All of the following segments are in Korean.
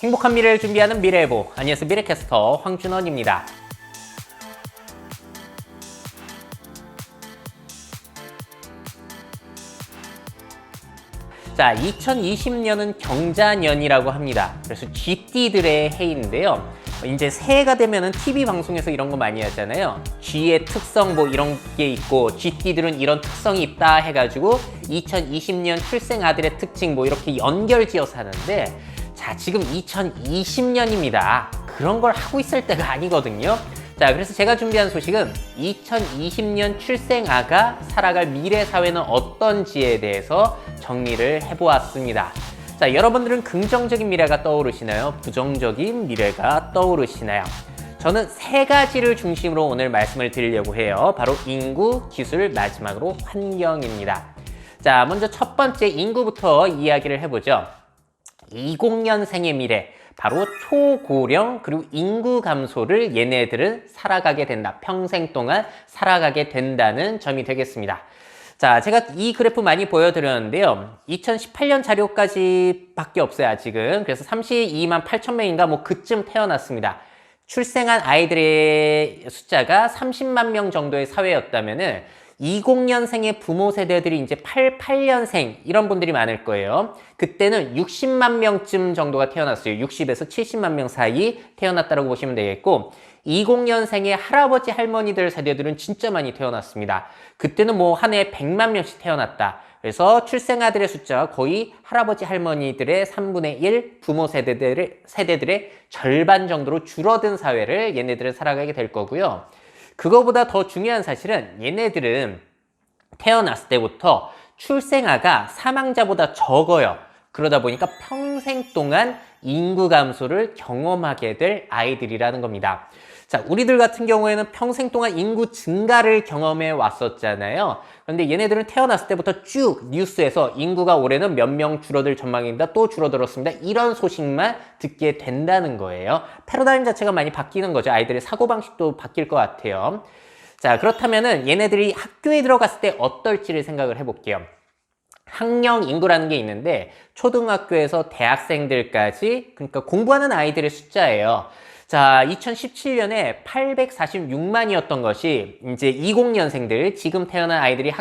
행복한 미래를 준비하는 미래예보. 안녕하세요. 미래캐스터 황준원입니다. 자, 2020년은 경자년이라고 합니다. 그래서 쥐띠들의 해인데요. 이제 새해가 되면은 TV 방송에서 이런 거 많이 하잖아요. 쥐의 특성 뭐 이런 게 있고 쥐띠들은 이런 특성이 있다 해가지고 2020년 출생 아들의 특징 뭐 이렇게 연결지어서 하는데, 자, 지금 2020년입니다. 그런 걸 하고 있을 때가 아니거든요. 자, 그래서 제가 준비한 소식은 2020년 출생아가 살아갈 미래 사회는 어떤지에 대해서 정리를 해보았습니다. 자, 여러분들은 긍정적인 미래가 떠오르시나요? 부정적인 미래가 떠오르시나요? 저는 세 가지를 중심으로 오늘 말씀을 드리려고 해요. 바로 인구, 기술, 마지막으로 환경입니다. 자, 먼저 첫 번째 인구부터 이야기를 해보죠. 20년생의 미래, 바로 초고령 그리고 인구 감소를 얘네들은 살아가게 된다. 평생 동안 살아가게 된다는 점이 되겠습니다. 자, 제가 이 그래프 많이 보여드렸는데요. 2018년 자료까지 밖에 없어요, 아직은. 그래서 32만 8천 명인가 뭐 그쯤 태어났습니다. 출생한 아이들의 숫자가 30만 명 정도의 사회였다면은 20년생의 부모 세대들이 이제 88년생 이런 분들이 많을 거예요. 그때는 60만 명쯤 정도가 태어났어요. 60에서 70만 명 사이 태어났다고 보시면 되겠고, 20년생의 할아버지 할머니들 세대들은 진짜 많이 태어났습니다. 그때는 뭐 한 해에 100만 명씩 태어났다. 그래서 출생아들의 숫자가 거의 할아버지 할머니들의 3분의 1 부모 세대들의 절반 정도로 줄어든 사회를 얘네들은 살아가게 될 거고요. 그거보다 더 중요한 사실은 얘네들은 태어났을 때부터 출생아가 사망자보다 적어요. 그러다 보니까 평생 동안 인구 감소를 경험하게 될 아이들이라는 겁니다. 자, 우리들 같은 경우에는 평생 동안 인구 증가를 경험해 왔었잖아요. 그런데 얘네들은 태어났을 때부터 쭉 뉴스에서 인구가 올해는 몇 명 줄어들 전망입니다. 또 줄어들었습니다. 이런 소식만 듣게 된다는 거예요. 패러다임 자체가 많이 바뀌는 거죠. 아이들의 사고방식도 바뀔 것 같아요. 자, 그렇다면은 얘네들이 학교에 들어갔을 때 어떨지를 생각을 해볼게요. 학령 인구라는 게 있는데 초등학교에서 대학생들까지, 그러니까 공부하는 아이들의 숫자예요. 자, 2017년에 846만이었던 것이 이제 20년생들, 지금 태어난 아이들이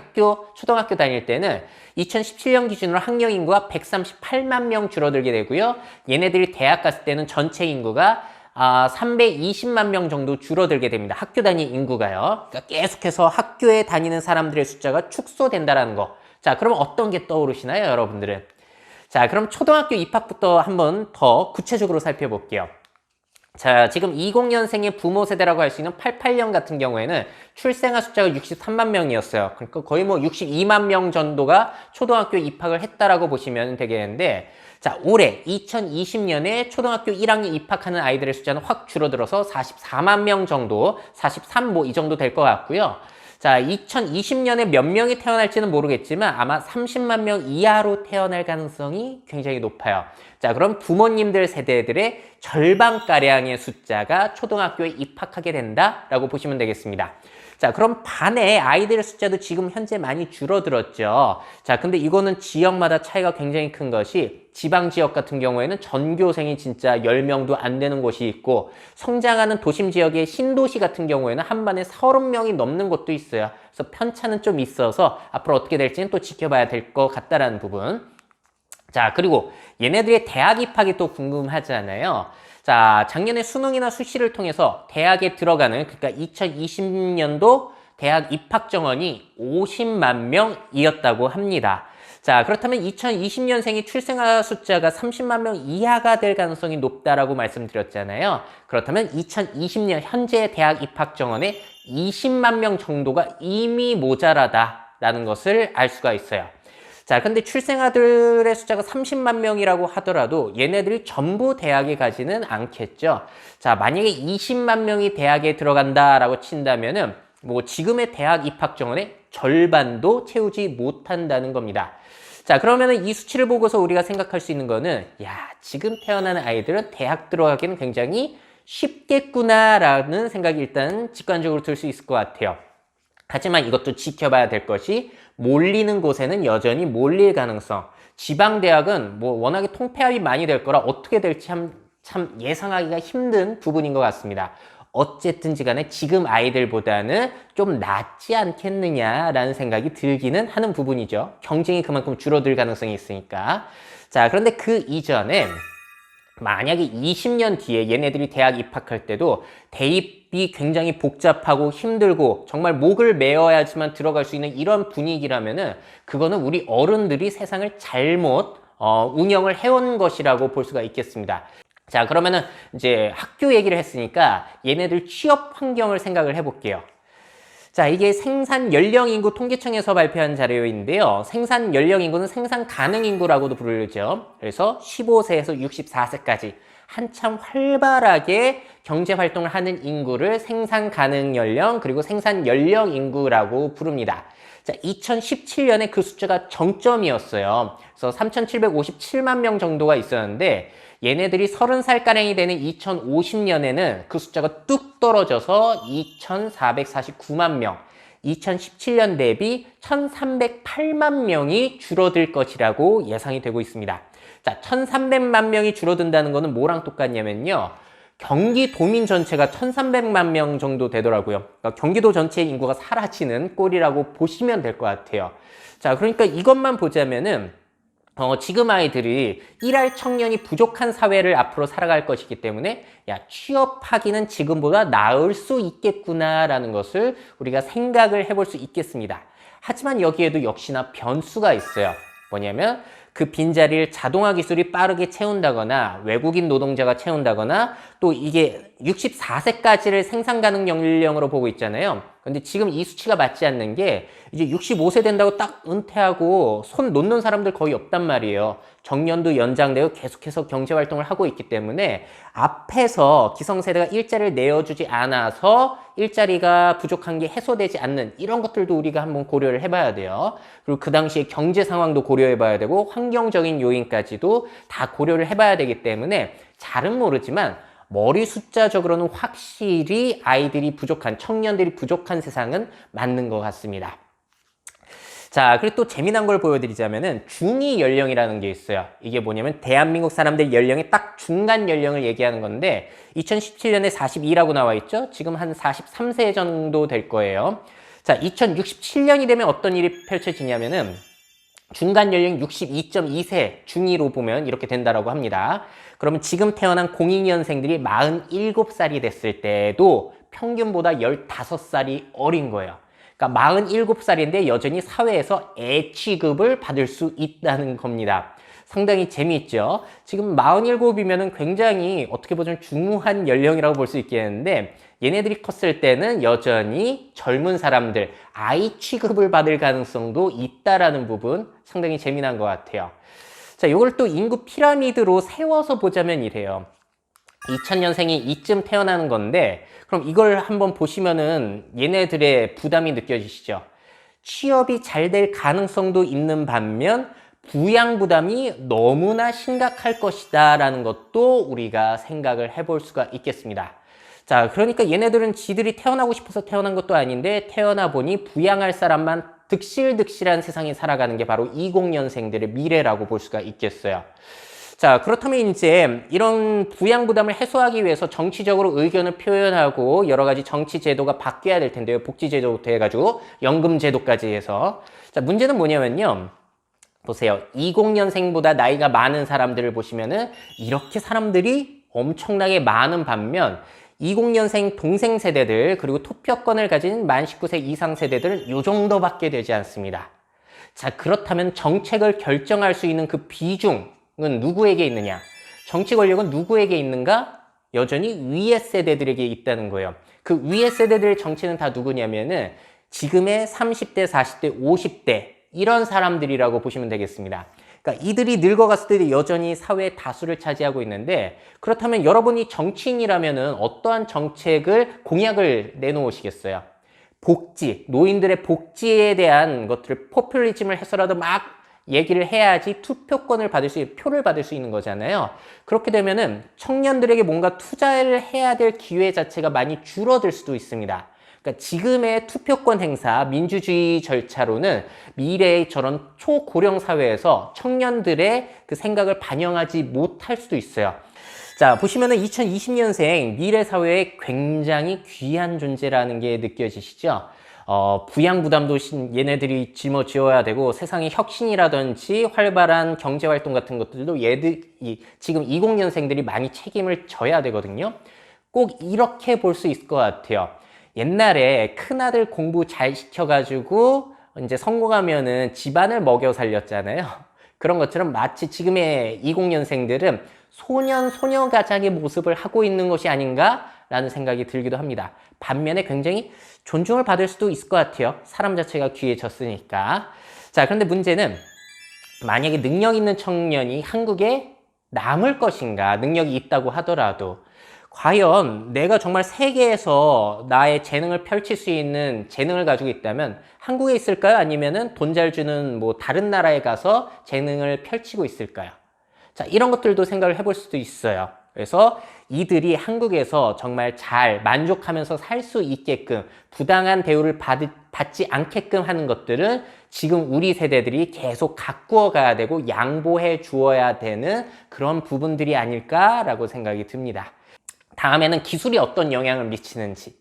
초등학교 다닐 때는 2017년 기준으로 학령 인구가 138만 명 줄어들게 되고요. 얘네들이 대학 갔을 때는 전체 인구가 320만 명 정도 줄어들게 됩니다. 학교 단위 인구가요. 그러니까 계속해서 학교에 다니는 사람들의 숫자가 축소된다라는 거. 자, 그럼 어떤 게 떠오르시나요, 여러분들은? 자, 그럼 초등학교 입학부터 한번 더 구체적으로 살펴볼게요. 자, 지금 20년생의 부모 세대라고 할 수 있는 88년 같은 경우에는 출생아 숫자가 63만 명이었어요. 그러니까 거의 뭐 62만 명 정도가 초등학교에 입학을 했다라고 보시면 되겠는데, 자, 올해 2020년에 초등학교 1학년 입학하는 아이들의 숫자는 확 줄어들어서 44만 명 정도, 43 뭐 이 정도 될 것 같고요. 자, 2020년에 몇 명이 태어날지는 모르겠지만 아마 30만 명 이하로 태어날 가능성이 굉장히 높아요. 자, 그럼 부모님들 세대들의 절반가량의 숫자가 초등학교에 입학하게 된다라고 보시면 되겠습니다. 자, 그럼 반의 아이들의 숫자도 지금 현재 많이 줄어들었죠. 자, 근데 이거는 지역마다 차이가 굉장히 큰 것이, 지방 지역 같은 경우에는 전교생이 진짜 10명도 안 되는 곳이 있고, 성장하는 도심 지역의 신도시 같은 경우에는 한 반에 30명이 넘는 곳도 있어요. 그래서 편차는 좀 있어서 앞으로 어떻게 될지는 또 지켜봐야 될 것 같다라는 부분. 자, 그리고 얘네들의 대학 입학이 또 궁금하잖아요. 자, 작년에 수능이나 수시를 통해서 대학에 들어가는, 그러니까 2020년도 대학 입학 정원이 50만 명이었다고 합니다. 자, 그렇다면 2020년생이 출생아 숫자가 30만 명 이하가 될 가능성이 높다라고 말씀드렸잖아요. 그렇다면 2020년 현재 대학 입학 정원에 20만 명 정도가 이미 모자라다라는 것을 알 수가 있어요. 자, 근데 출생아들의 숫자가 30만 명이라고 하더라도 얘네들이 전부 대학에 가지는 않겠죠. 자, 만약에 20만 명이 대학에 들어간다라고 친다면은 뭐 지금의 대학 입학 정원의 절반도 채우지 못한다는 겁니다. 자, 그러면은 이 수치를 보고서 우리가 생각할 수 있는 거는, 야, 지금 태어나는 아이들은 대학 들어가기는 굉장히 쉽겠구나라는 생각이 일단 직관적으로 들 수 있을 것 같아요. 하지만 이것도 지켜봐야 될 것이, 몰리는 곳에는 여전히 몰릴 가능성. 지방대학은 뭐 워낙에 통폐합이 많이 될 거라 어떻게 될지 참 참 예상하기가 힘든 부분인 것 같습니다. 어쨌든지 간에 지금 아이들보다는 좀 낫지 않겠느냐라는 생각이 들기는 하는 부분이죠. 경쟁이 그만큼 줄어들 가능성이 있으니까. 자, 그런데 그 이전에 만약에 20년 뒤에 얘네들이 대학 입학할 때도 대입이 굉장히 복잡하고 힘들고 정말 목을 메어야지만 들어갈 수 있는 이런 분위기라면은 그거는 우리 어른들이 세상을 잘못 운영을 해온 것이라고 볼 수가 있겠습니다. 자, 그러면은 이제 학교 얘기를 했으니까 얘네들 취업 환경을 생각을 해볼게요. 자, 이게 생산 연령 인구 통계청에서 발표한 자료인데요. 생산 연령 인구는 생산 가능 인구라고도 부르죠. 그래서 15세에서 64세까지 한참 활발하게 경제 활동을 하는 인구를 생산 가능 연령 그리고 생산 연령 인구라고 부릅니다. 자, 2017년에 그 숫자가 정점이었어요. 그래서 3,757만 명 정도가 있었는데 얘네들이 30살가량이 되는 2050년에는 그 숫자가 뚝 떨어져서 2,449만 명, 2017년 대비 1,308만 명이 줄어들 것이라고 예상이 되고 있습니다. 자, 1,300만 명이 줄어든다는 거는 뭐랑 똑같냐면요. 경기도민 전체가 1,300만 명 정도 되더라고요. 그러니까 경기도 전체의 인구가 사라지는 꼴이라고 보시면 될 것 같아요. 자, 그러니까 이것만 보자면은 지금 아이들이 일할 청년이 부족한 사회를 앞으로 살아갈 것이기 때문에 취업하기는 지금보다 나을 수 있겠구나라는 것을 우리가 생각을 해볼 수 있겠습니다. 하지만 여기에도 역시나 변수가 있어요. 뭐냐면 그 빈자리를 자동화 기술이 빠르게 채운다거나 외국인 노동자가 채운다거나 또 이게 64세까지를 생산 가능 연령으로 보고 있잖아요. 근데 지금 이 수치가 맞지 않는 게 이제 65세 된다고 딱 은퇴하고 손 놓는 사람들 거의 없단 말이에요. 정년도 연장되고 계속해서 경제활동을 하고 있기 때문에 앞에서 기성세대가 일자리를 내어주지 않아서 일자리가 부족한 게 해소되지 않는 이런 것들도 우리가 한번 고려를 해봐야 돼요. 그리고 그 당시에 경제 상황도 고려해봐야 되고 환경적인 요인까지도 다 고려를 해봐야 되기 때문에 잘은 모르지만 머리 숫자적으로는 확실히 아이들이 부족한, 청년들이 부족한 세상은 맞는 것 같습니다. 자, 그리고 또 재미난 걸 보여드리자면은 중위 연령이라는 게 있어요. 이게 뭐냐면 대한민국 사람들 연령의 딱 중간 연령을 얘기하는 건데 2017년에 42라고 나와 있죠? 지금 한 43세 정도 될 거예요. 자, 2067년이 되면 어떤 일이 펼쳐지냐면은 중간 연령 62.2세 중위로 보면 이렇게 된다라고 합니다. 그러면 지금 태어난 02년생들이 47살이 됐을 때도 평균보다 15살이 어린 거예요. 그러니까 47살인데 여전히 사회에서 애 취급을 받을 수 있다는 겁니다. 상당히 재미있죠. 지금 47이면은 굉장히 어떻게 보면 중후한 연령이라고 볼 수 있겠는데 얘네들이 컸을 때는 여전히 젊은 사람들, 아이 취급을 받을 가능성도 있다라는 부분 상당히 재미난 것 같아요. 자, 이걸 또 인구 피라미드로 세워서 보자면 이래요. 2000년생이 이쯤 태어나는 건데 그럼 이걸 한번 보시면은 얘네들의 부담이 느껴지시죠? 취업이 잘 될 가능성도 있는 반면 부양 부담이 너무나 심각할 것이다 라는 것도 우리가 생각을 해볼 수가 있겠습니다. 자, 그러니까 얘네들은 지들이 태어나고 싶어서 태어난 것도 아닌데 태어나 보니 부양할 사람만 득실득실한 세상에 살아가는 게 바로 20년생들의 미래라고 볼 수가 있겠어요. 자, 그렇다면 이제 이런 부양 부담을 해소하기 위해서 정치적으로 의견을 표현하고 여러 가지 정치 제도가 바뀌어야 될 텐데요. 복지제도부터 해가지고 연금제도까지 해서. 자, 문제는 뭐냐면요. 보세요. 20년생보다 나이가 많은 사람들을 보시면은 이렇게 사람들이 엄청나게 많은 반면 20년생 동생 세대들 그리고 투표권을 가진 만 19세 이상 세대들은 이 정도밖에 되지 않습니다. 자, 그렇다면 정책을 결정할 수 있는 그 비중은 누구에게 있느냐? 정치 권력은 누구에게 있는가? 여전히 위의 세대들에게 있다는 거예요. 그 위의 세대들의 정치는 다 누구냐면은 지금의 30대, 40대, 50대 이런 사람들이라고 보시면 되겠습니다. 그러니까 이들이 늙어갔을 때도 여전히 사회의 다수를 차지하고 있는데 그렇다면 여러분이 정치인이라면은 어떠한 정책을 공약을 내놓으시겠어요? 복지, 노인들의 복지에 대한 것들을 포퓰리즘을 해서라도 막 얘기를 해야지 투표권을 받을 수, 표를 받을 수 있는 거잖아요. 그렇게 되면은 청년들에게 뭔가 투자를 해야 될 기회 자체가 많이 줄어들 수도 있습니다. 그러니까 지금의 투표권 행사, 민주주의 절차로는 미래의 저런 초고령 사회에서 청년들의 그 생각을 반영하지 못할 수도 있어요. 자, 보시면은 2020년생 미래 사회에 굉장히 귀한 존재라는 게 느껴지시죠? 부양 부담도 얘네들이 짊어지어야 되고 세상의 혁신이라든지 활발한 경제 활동 같은 것들도 지금 20년생들이 많이 책임을 져야 되거든요. 꼭 이렇게 볼 수 있을 것 같아요. 옛날에 큰아들 공부 잘 시켜가지고 이제 성공하면은 집안을 먹여 살렸잖아요. 그런 것처럼 마치 지금의 20년생들은 소년, 소녀가장의 모습을 하고 있는 것이 아닌가라는 생각이 들기도 합니다. 반면에 굉장히 존중을 받을 수도 있을 것 같아요. 사람 자체가 귀해졌으니까. 자, 그런데 문제는 만약에 능력 있는 청년이 한국에 남을 것인가, 능력이 있다고 하더라도 과연 내가 정말 세계에서 나의 재능을 펼칠 수 있는 재능을 가지고 있다면 한국에 있을까요? 아니면은 돈 잘 주는 뭐 다른 나라에 가서 재능을 펼치고 있을까요? 자, 이런 것들도 생각을 해볼 수도 있어요. 그래서 이들이 한국에서 정말 잘 만족하면서 살 수 있게끔 부당한 대우를 받지 않게끔 하는 것들은 지금 우리 세대들이 계속 가꾸어 가야 되고 양보해 주어야 되는 그런 부분들이 아닐까라고 생각이 듭니다. 다음에는 기술이 어떤 영향을 미치는지.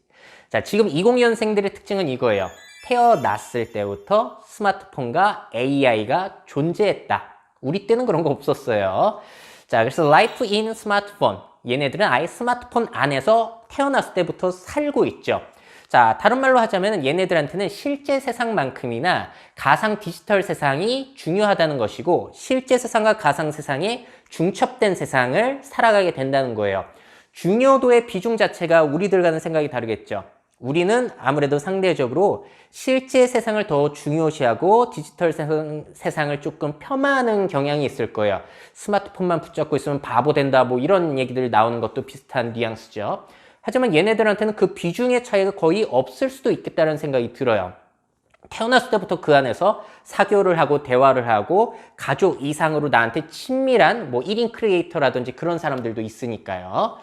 자, 지금 20년생들의 특징은 이거예요. 태어났을 때부터 스마트폰과 AI가 존재했다. 우리 때는 그런 거 없었어요. 자, 그래서 Life in Smartphone. 얘네들은 아예 스마트폰 안에서 태어났을 때부터 살고 있죠. 자, 다른 말로 하자면 얘네들한테는 실제 세상만큼이나 가상 디지털 세상이 중요하다는 것이고 실제 세상과 가상 세상에 중첩된 세상을 살아가게 된다는 거예요. 중요도의 비중 자체가 우리들과는 생각이 다르겠죠. 우리는 아무래도 상대적으로 실제 세상을 더 중요시하고 디지털 세상을 조금 폄하하는 경향이 있을 거예요. 스마트폰만 붙잡고 있으면 바보 된다 뭐 이런 얘기들 나오는 것도 비슷한 뉘앙스죠. 하지만 얘네들한테는 그 비중의 차이가 거의 없을 수도 있겠다는 생각이 들어요. 태어났을 때부터 그 안에서 사교를 하고 대화를 하고 가족 이상으로 나한테 친밀한 뭐 1인 크리에이터라든지 그런 사람들도 있으니까요.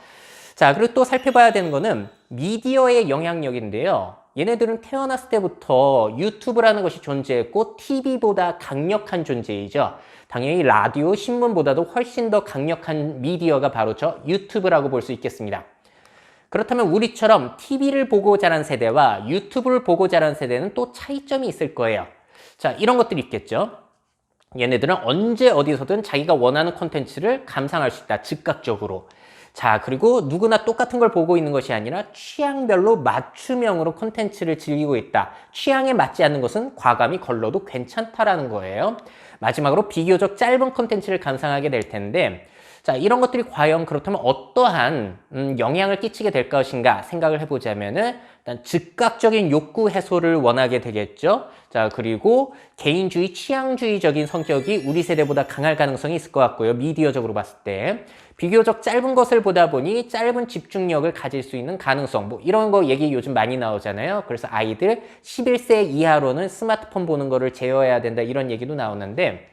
자, 그리고 또 살펴봐야 되는 거는 미디어의 영향력인데요. 얘네들은 태어났을 때부터 유튜브라는 것이 존재했고 TV보다 강력한 존재이죠. 당연히 라디오, 신문보다도 훨씬 더 강력한 미디어가 바로 저 유튜브라고 볼 수 있겠습니다. 그렇다면 우리처럼 TV를 보고 자란 세대와 유튜브를 보고 자란 세대는 또 차이점이 있을 거예요. 자, 이런 것들이 있겠죠. 얘네들은 언제 어디서든 자기가 원하는 콘텐츠를 감상할 수 있다. 즉각적으로. 자, 그리고 누구나 똑같은 걸 보고 있는 것이 아니라 취향별로 맞춤형으로 콘텐츠를 즐기고 있다. 취향에 맞지 않는 것은 과감히 걸러도 괜찮다라는 거예요. 마지막으로 비교적 짧은 콘텐츠를 감상하게 될 텐데 자, 이런 것들이 과연 그렇다면 어떠한 영향을 끼치게 될 것인가 생각을 해보자면은 일단 즉각적인 욕구 해소를 원하게 되겠죠. 자, 그리고 개인주의, 취향주의적인 성격이 우리 세대보다 강할 가능성이 있을 것 같고요. 미디어적으로 봤을 때. 비교적 짧은 것을 보다 보니 짧은 집중력을 가질 수 있는 가능성, 뭐 이런 거 얘기 요즘 많이 나오잖아요. 그래서 아이들 11세 이하로는 스마트폰 보는 거를 제어해야 된다 이런 얘기도 나오는데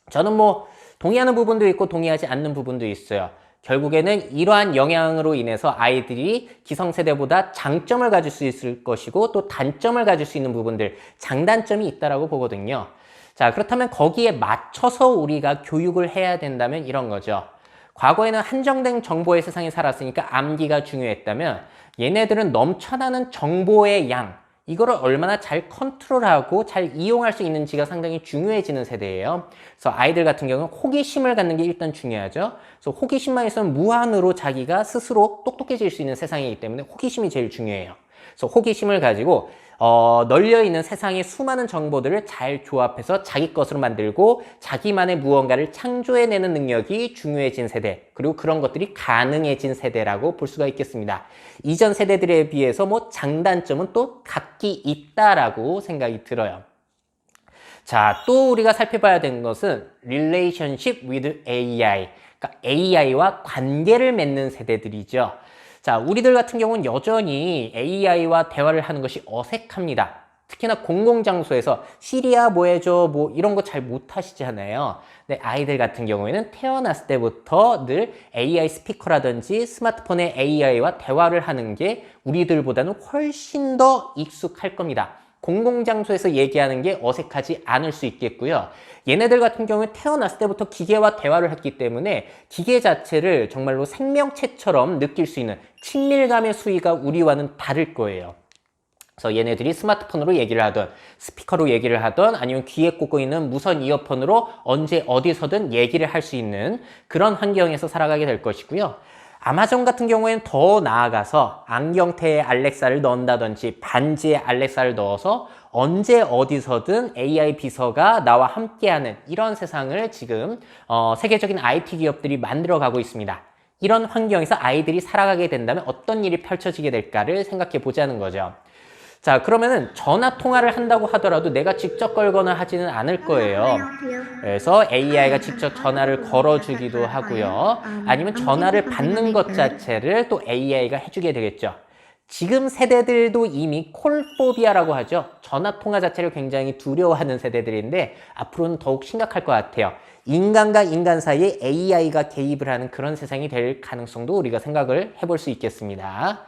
저는 뭐 동의하는 부분도 있고 동의하지 않는 부분도 있어요. 결국에는 이러한 영향으로 인해서 아이들이 기성세대보다 장점을 가질 수 있을 것이고 또 단점을 가질 수 있는 부분들, 장단점이 있다라고 보거든요. 자, 그렇다면 거기에 맞춰서 우리가 교육을 해야 된다면 이런 거죠. 과거에는 한정된 정보의 세상에 살았으니까 암기가 중요했다면 얘네들은 넘쳐나는 정보의 양, 이거를 얼마나 잘 컨트롤하고 잘 이용할 수 있는지가 상당히 중요해지는 세대예요. 그래서 아이들 같은 경우는 호기심을 갖는 게 일단 중요하죠. 그래서 호기심만 있으면 무한으로 자기가 스스로 똑똑해질 수 있는 세상이기 때문에 호기심이 제일 중요해요. 그래서 호기심을 가지고 널려있는 세상의 수많은 정보들을 잘 조합해서 자기 것으로 만들고 자기만의 무언가를 창조해내는 능력이 중요해진 세대, 그리고 그런 것들이 가능해진 세대라고 볼 수가 있겠습니다. 이전 세대들에 비해서 뭐 장단점은 또 각기 있다라고 생각이 들어요. 자, 또 우리가 살펴봐야 되는 것은 relationship with AI, 그러니까 AI와 관계를 맺는 세대들이죠. 자, 우리들 같은 경우는 여전히 AI와 대화를 하는 것이 어색합니다. 특히나 공공장소에서 시리야 뭐 해줘 뭐 이런 거 잘 못하시잖아요. 근데 아이들 같은 경우에는 태어났을 때부터 늘 AI 스피커라든지 스마트폰의 AI와 대화를 하는 게 우리들보다는 훨씬 더 익숙할 겁니다. 공공장소에서 얘기하는 게 어색하지 않을 수 있겠고요. 얘네들 같은 경우에 태어났을 때부터 기계와 대화를 했기 때문에 기계 자체를 정말로 생명체처럼 느낄 수 있는 친밀감의 수위가 우리와는 다를 거예요. 그래서 얘네들이 스마트폰으로 얘기를 하든 스피커로 얘기를 하든 아니면 귀에 꽂고 있는 무선 이어폰으로 언제 어디서든 얘기를 할 수 있는 그런 환경에서 살아가게 될 것이고요. 아마존 같은 경우에는 더 나아가서 안경테에 알렉사를 넣는다든지 반지에 알렉사를 넣어서 언제 어디서든 AI 비서가 나와 함께하는 이런 세상을 지금 세계적인 IT 기업들이 만들어가고 있습니다. 이런 환경에서 아이들이 살아가게 된다면 어떤 일이 펼쳐지게 될까를 생각해 보자는 거죠. 자, 그러면은 전화 통화를 한다고 하더라도 내가 직접 걸거나 하지는 않을 거예요. 그래서 AI가 직접 전화를 걸어주기도 하고요. 아니면 전화를 받는 것 자체를 또 AI가 해주게 되겠죠. 지금 세대들도 이미 콜포비아라고 하죠. 전화 통화 자체를 굉장히 두려워하는 세대들인데 앞으로는 더욱 심각할 것 같아요. 인간과 인간 사이에 AI가 개입을 하는 그런 세상이 될 가능성도 우리가 생각을 해볼 수 있겠습니다.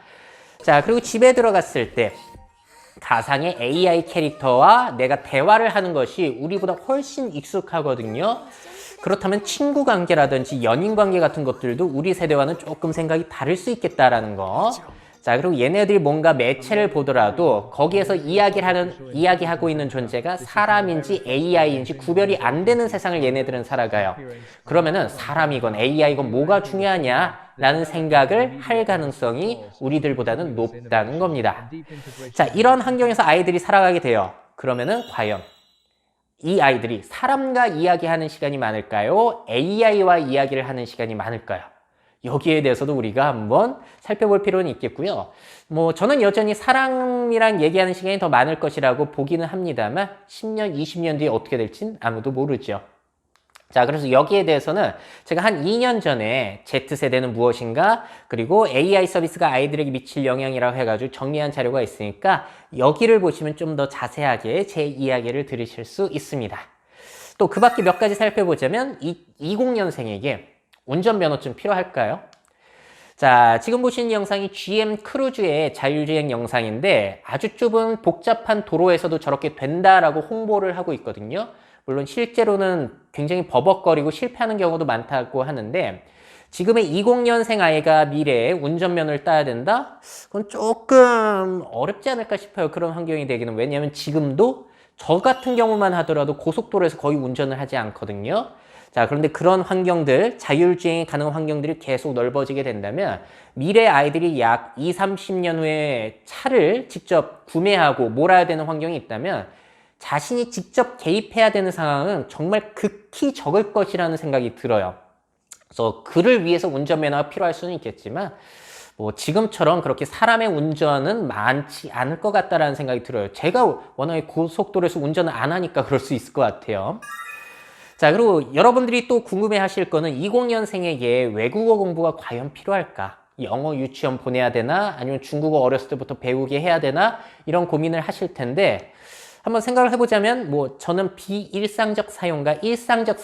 자, 그리고 집에 들어갔을 때 가상의 AI 캐릭터와 내가 대화를 하는 것이 우리보다 훨씬 익숙하거든요. 그렇다면 친구 관계라든지 연인 관계 같은 것들도 우리 세대와는 조금 생각이 다를 수 있겠다라는 거. 자, 그리고 얘네들이 뭔가 매체를 보더라도 거기에서 이야기하고 있는 존재가 사람인지 AI인지 구별이 안 되는 세상을 얘네들은 살아가요. 그러면은 사람이건 AI건 뭐가 중요하냐라는 생각을 할 가능성이 우리들보다는 높다는 겁니다. 자, 이런 환경에서 아이들이 살아가게 돼요. 그러면은 과연 이 아이들이 사람과 이야기하는 시간이 많을까요? AI와 이야기를 하는 시간이 많을까요? 여기에 대해서도 우리가 한번 살펴볼 필요는 있겠고요. 저는 여전히 사람이랑 얘기하는 시간이 더 많을 것이라고 보기는 합니다만 10년, 20년 뒤에 어떻게 될진 아무도 모르죠. 자, 그래서 여기에 대해서는 제가 한 2년 전에 Z세대는 무엇인가 그리고 AI 서비스가 아이들에게 미칠 영향이라고 해가지고 정리한 자료가 있으니까 여기를 보시면 좀 더 자세하게 제 이야기를 들으실 수 있습니다. 또 그 밖에 몇 가지 살펴보자면 20년생에게 운전면허증 필요할까요? 자, 지금 보시는 영상이 GM 크루즈의 자율주행 영상인데 아주 좁은 복잡한 도로에서도 저렇게 된다라고 홍보를 하고 있거든요. 물론 실제로는 굉장히 버벅거리고 실패하는 경우도 많다고 하는데 지금의 20년생 아이가 미래에 운전면허를 따야 된다? 그건 조금 어렵지 않을까 싶어요. 그런 환경이 되기는. 왜냐하면 지금도 저 같은 경우만 하더라도 고속도로에서 거의 운전을 하지 않거든요. 자, 그런데 그런 환경들, 자율주행이 가능한 환경들이 계속 넓어지게 된다면 미래 아이들이 약 20, 30년 후에 차를 직접 구매하고 몰아야 되는 환경이 있다면 자신이 직접 개입해야 되는 상황은 정말 극히 적을 것이라는 생각이 들어요. 그래서 그를 위해서 운전면허가 필요할 수는 있겠지만 지금처럼 그렇게 사람의 운전은 많지 않을 것 같다라는 생각이 들어요. 제가 워낙에 고속도로에서 운전을 안 하니까 그럴 수 있을 것 같아요. 자, 그리고 여러분들이 또 궁금해 하실 거는 20년생에게 외국어 공부가 과연 필요할까? 영어 유치원 보내야 되나? 아니면 중국어 어렸을 때부터 배우게 해야 되나? 이런 고민을 하실 텐데 한번 생각을 해보자면 저는 비일상적 사용과 일상적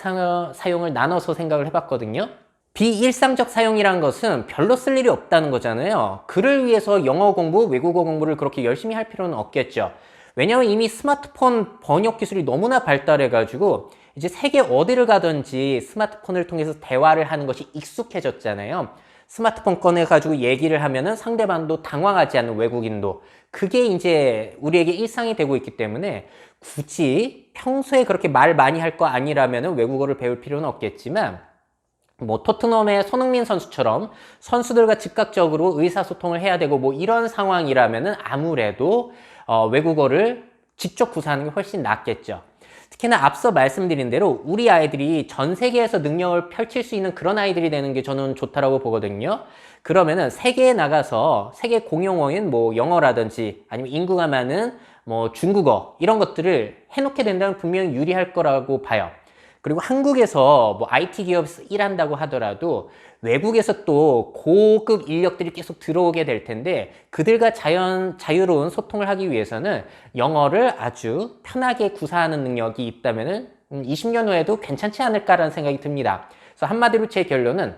사용을 나눠서 생각을 해봤거든요. 비일상적 사용이란 것은 별로 쓸 일이 없다는 거잖아요. 그를 위해서 영어 공부, 외국어 공부를 그렇게 열심히 할 필요는 없겠죠. 왜냐하면 이미 스마트폰 번역 기술이 너무나 발달해가지고 이제 세계 어디를 가든지 스마트폰을 통해서 대화를 하는 것이 익숙해졌잖아요. 스마트폰 꺼내가지고 얘기를 하면은 상대방도 당황하지 않는 외국인도. 그게 이제 우리에게 일상이 되고 있기 때문에 굳이 평소에 그렇게 말 많이 할 거 아니라면은 외국어를 배울 필요는 없겠지만 토트넘의 손흥민 선수처럼 선수들과 즉각적으로 의사소통을 해야 되고 이런 상황이라면은 아무래도 외국어를 직접 구사하는 게 훨씬 낫겠죠. 특히나 앞서 말씀드린 대로 우리 아이들이 전 세계에서 능력을 펼칠 수 있는 그런 아이들이 되는 게 저는 좋다라고 보거든요. 그러면은 세계에 나가서 세계 공용어인 영어라든지 아니면 인구가 많은 중국어 이런 것들을 해놓게 된다면 분명히 유리할 거라고 봐요. 그리고 한국에서 IT 기업에서 일한다고 하더라도 외국에서 또 고급 인력들이 계속 들어오게 될 텐데 그들과 자유로운 소통을 하기 위해서는 영어를 아주 편하게 구사하는 능력이 있다면 20년 후에도 괜찮지 않을까라는 생각이 듭니다. 그래서 한마디로 제 결론은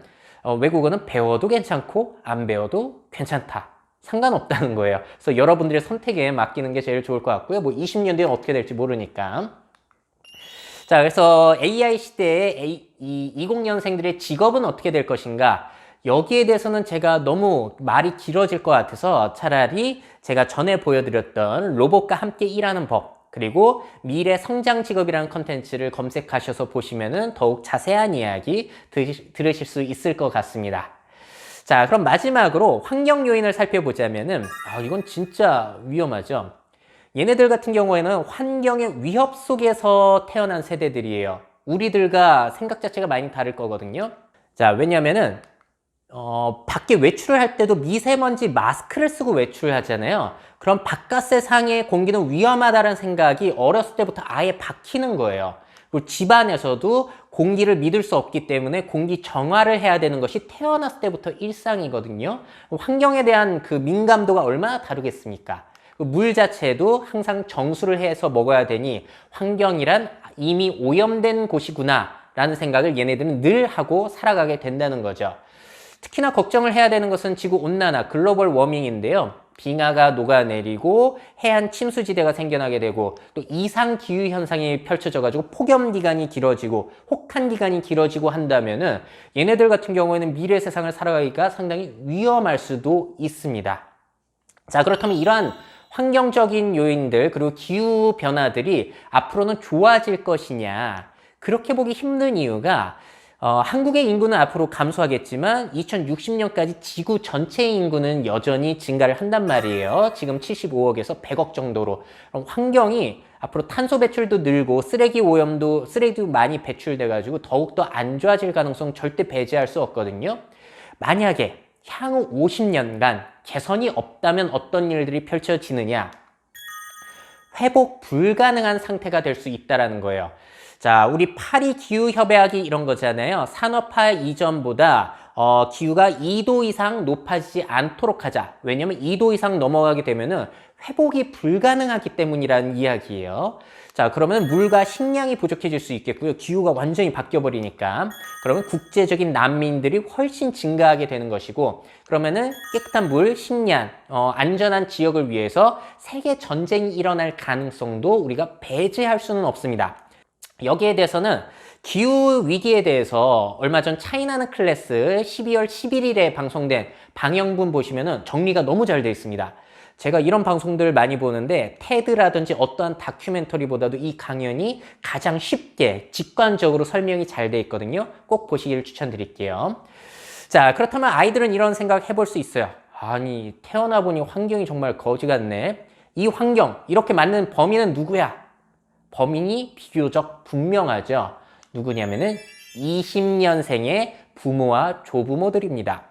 외국어는 배워도 괜찮고 안 배워도 괜찮다. 상관없다는 거예요. 그래서 여러분들의 선택에 맡기는 게 제일 좋을 것 같고요. 뭐 20년 뒤엔 어떻게 될지 모르니까. 자, 그래서 AI 시대의 이 20년생들의 직업은 어떻게 될 것인가? 여기에 대해서는 제가 너무 말이 길어질 것 같아서 차라리 제가 전에 보여드렸던 로봇과 함께 일하는 법, 그리고 미래 성장 직업이라는 컨텐츠를 검색하셔서 보시면은 더욱 자세한 이야기 들으실 수 있을 것 같습니다. 자, 그럼 마지막으로 환경 요인을 살펴보자면은, 이건 진짜 위험하죠. 얘네들 같은 경우에는 환경의 위협 속에서 태어난 세대들이에요. 우리들과 생각 자체가 많이 다를 거거든요. 자, 왜냐면은 밖에 외출을 할 때도 미세먼지 마스크를 쓰고 외출을 하잖아요. 그럼 바깥 세상의 공기는 위험하다는 생각이 어렸을 때부터 아예 박히는 거예요. 그리고 집안에서도 공기를 믿을 수 없기 때문에 공기 정화를 해야 되는 것이 태어났을 때부터 일상이거든요. 환경에 대한 그 민감도가 얼마나 다르겠습니까? 물 자체도 항상 정수를 해서 먹어야 되니 환경이란 이미 오염된 곳이구나 라는 생각을 얘네들은 늘 하고 살아가게 된다는 거죠. 특히나 걱정을 해야 되는 것은 지구온난화, 글로벌 워밍인데요. 빙하가 녹아내리고 해안 침수지대가 생겨나게 되고 또 이상 기후 현상이 펼쳐져 가지고 폭염 기간이 길어지고 혹한 기간이 길어지고 한다면은 얘네들 같은 경우에는 미래 세상을 살아가기가 상당히 위험할 수도 있습니다. 자, 그렇다면 이러한 환경적인 요인들 그리고 기후 변화들이 앞으로는 좋아질 것이냐, 그렇게 보기 힘든 이유가 한국의 인구는 앞으로 감소하겠지만 2060년까지 지구 전체의 인구는 여전히 증가를 한단 말이에요. 지금 75억에서 100억 정도로. 그럼 환경이 앞으로 탄소 배출도 늘고 쓰레기도 많이 배출돼 가지고 더욱더 안 좋아질 가능성 절대 배제할 수 없거든요. 만약에 향후 50년간 개선이 없다면 어떤 일들이 펼쳐지느냐? 회복 불가능한 상태가 될 수 있다는 거예요. 자, 우리 파리 기후협약이 이런 거잖아요. 산업화 이전보다 기후가 2도 이상 높아지지 않도록 하자. 왜냐면 2도 이상 넘어가게 되면은 회복이 불가능하기 때문이라는 이야기예요. 자, 그러면 물과 식량이 부족해질 수 있겠고요. 기후가 완전히 바뀌어버리니까. 그러면 국제적인 난민들이 훨씬 증가하게 되는 것이고, 그러면은 깨끗한 물, 식량, 안전한 지역을 위해서 세계 전쟁이 일어날 가능성도 우리가 배제할 수는 없습니다. 여기에 대해서는 기후 위기에 대해서 얼마 전 차이나는 클래스 12월 11일에 방송된 방영분 보시면은 정리가 너무 잘 되어 있습니다. 제가 이런 방송들을 많이 보는데 테드라든지 어떠한 다큐멘터리보다도 이 강연이 가장 쉽게 직관적으로 설명이 잘 되어 있거든요. 꼭 보시기를 추천드릴게요. 자, 그렇다면 아이들은 이런 생각 해볼 수 있어요. 아니, 태어나 보니 환경이 정말 거지 같네. 이 환경, 이렇게 만든 범인은 누구야? 범인이 비교적 분명하죠. 누구냐면은 20년생의 부모와 조부모들입니다.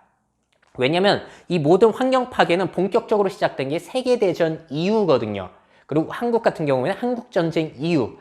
왜냐면 이 모든 환경 파괴는 본격적으로 시작된 게 세계대전 이후거든요. 그리고 한국 같은 경우에는 한국전쟁 이후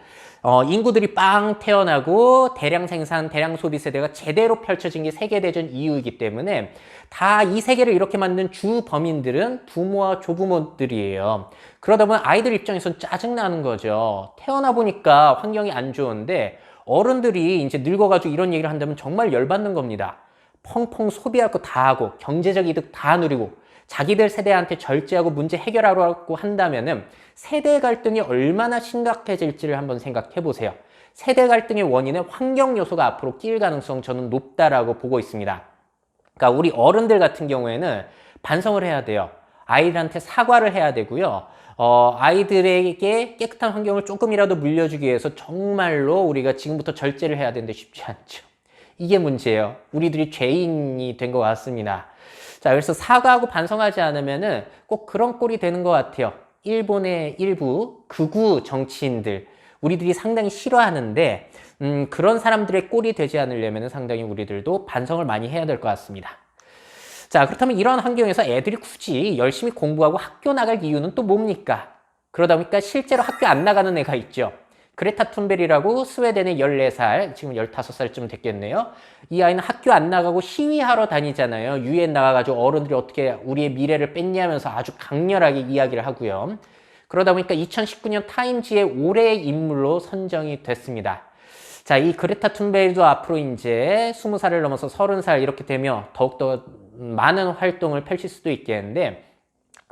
인구들이 빵 태어나고 대량 생산, 대량 소비 세대가 제대로 펼쳐진 게 세계대전 이후이기 때문에 다 이 세계를 이렇게 만든 주 범인들은 부모와 조부모들이에요. 그러다 보면 아이들 입장에선 짜증나는 거죠. 태어나 보니까 환경이 안 좋은데 어른들이 이제 늙어가지고 이런 얘기를 한다면 정말 열받는 겁니다. 펑펑 소비할 거 다 하고 경제적 이득 다 누리고 자기들 세대한테 절제하고 문제 해결하려고 한다면은 세대 갈등이 얼마나 심각해질지를 한번 생각해 보세요. 세대 갈등의 원인은 환경 요소가 앞으로 끼일 가능성 저는 높다라고 보고 있습니다. 그러니까 우리 어른들 같은 경우에는 반성을 해야 돼요. 아이들한테 사과를 해야 되고요. 아이들에게 깨끗한 환경을 조금이라도 물려주기 위해서 정말로 우리가 지금부터 절제를 해야 되는데 쉽지 않죠. 이게 문제예요. 우리들이 죄인이 된 것 같습니다. 자, 그래서 사과하고 반성하지 않으면은 꼭 그런 꼴이 되는 것 같아요. 일본의 일부 극우 정치인들, 우리들이 상당히 싫어하는데, 그런 사람들의 꼴이 되지 않으려면 상당히 우리들도 반성을 많이 해야 될 것 같습니다. 자, 그렇다면 이런 환경에서 애들이 굳이 열심히 공부하고 학교 나갈 이유는 또 뭡니까? 그러다 보니까 실제로 학교 안 나가는 애가 있죠. 그레타 툰베리라고 스웨덴의 14살, 지금 15살쯤 됐겠네요. 이 아이는 학교 안 나가고 시위하러 다니잖아요. 유엔 나가가지고 어른들이 어떻게 우리의 미래를 뺐냐면서 아주 강렬하게 이야기를 하고요. 그러다 보니까 2019년 타임지의 올해의 인물로 선정이 됐습니다. 자, 이 그레타 툰베리도 앞으로 이제 20살을 넘어서 30살 이렇게 되며 더욱더 많은 활동을 펼칠 수도 있겠는데,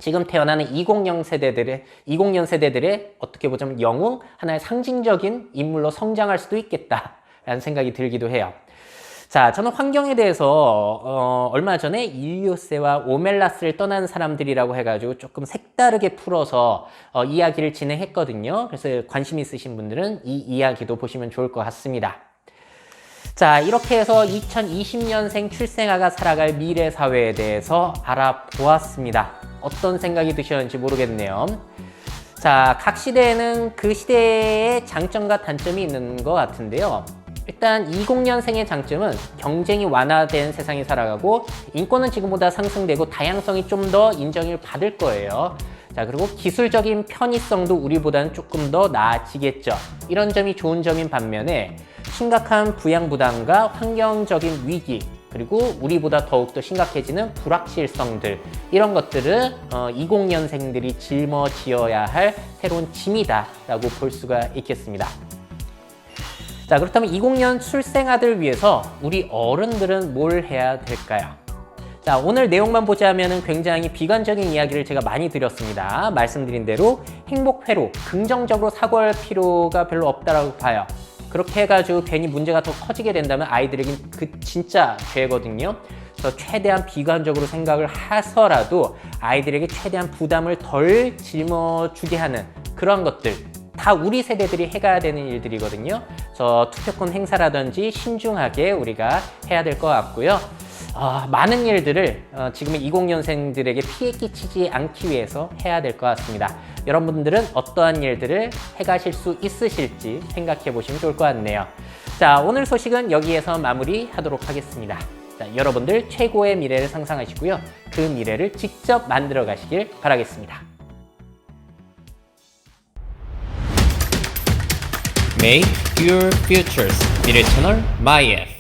지금 태어나는 20년 세대들의 어떻게 보자면 영웅, 하나의 상징적인 인물로 성장할 수도 있겠다라는 생각이 들기도 해요. 자, 저는 환경에 대해서 얼마 전에 일리오세와 오멜라스를 떠난 사람들이라고 해가지고 조금 색다르게 풀어서 이야기를 진행했거든요. 그래서 관심 있으신 분들은 이 이야기도 보시면 좋을 것 같습니다. 자, 이렇게 해서 2020년생 출생아가 살아갈 미래 사회에 대해서 알아보았습니다. 어떤 생각이 드셨는지 모르겠네요. 자, 각 시대에는 그 시대의 장점과 단점이 있는 것 같은데요. 일단 20년생의 장점은 경쟁이 완화된 세상에 살아가고 인권은 지금보다 상승되고 다양성이 좀 더 인정을 받을 거예요. 자, 그리고 기술적인 편의성도 우리보다는 조금 더 나아지겠죠. 이런 점이 좋은 점인 반면에 심각한 부양 부담과 환경적인 위기, 그리고 우리보다 더욱더 심각해지는 불확실성들, 이런 것들은 20년생들이 짊어지어야 할 새로운 짐이다라고 볼 수가 있겠습니다. 자, 그렇다면 20년 출생아들 위해서 우리 어른들은 뭘 해야 될까요? 자, 오늘 내용만 보자면 굉장히 비관적인 이야기를 제가 많이 드렸습니다. 말씀드린 대로 행복 회로, 긍정적으로 사고할 필요가 별로 없다라고 봐요. 그렇게 해가지고 괜히 문제가 더 커지게 된다면 아이들에겐 그 진짜 죄거든요. 그래서 최대한 비관적으로 생각을 해서라도 아이들에게 최대한 부담을 덜 짊어주게 하는 그런 것들, 다 우리 세대들이 해가야 되는 일들이거든요. 그래서 투표권 행사라든지 신중하게 우리가 해야 될 것 같고요. 많은 일들을 지금의 20년생들에게 피해 끼치지 않기 위해서 해야 될 것 같습니다. 여러분들은 어떠한 일들을 해가실 수 있으실지 생각해 보시면 좋을 것 같네요. 자, 오늘 소식은 여기에서 마무리하도록 하겠습니다. 자, 여러분들 최고의 미래를 상상하시고요. 그 미래를 직접 만들어 가시길 바라겠습니다. Make your futures. 미래 채널 MyF.